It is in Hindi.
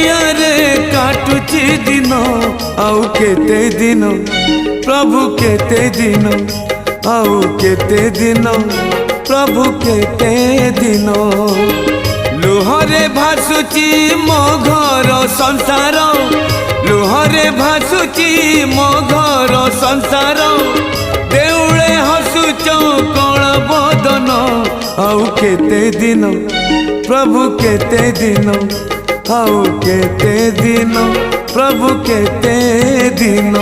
दुनिया रे काटुची दिन आउ केते दिन प्रभु केते दिन आउ केते दिन प्रभु केते दिन लुहरे भासुची मो घर संसार लुहरे भासुची मो घर संसार देउळे हसुच कण बदन आउ केते दिन प्रभु केते दिन आउ केते दिन प्रभु केते दिन।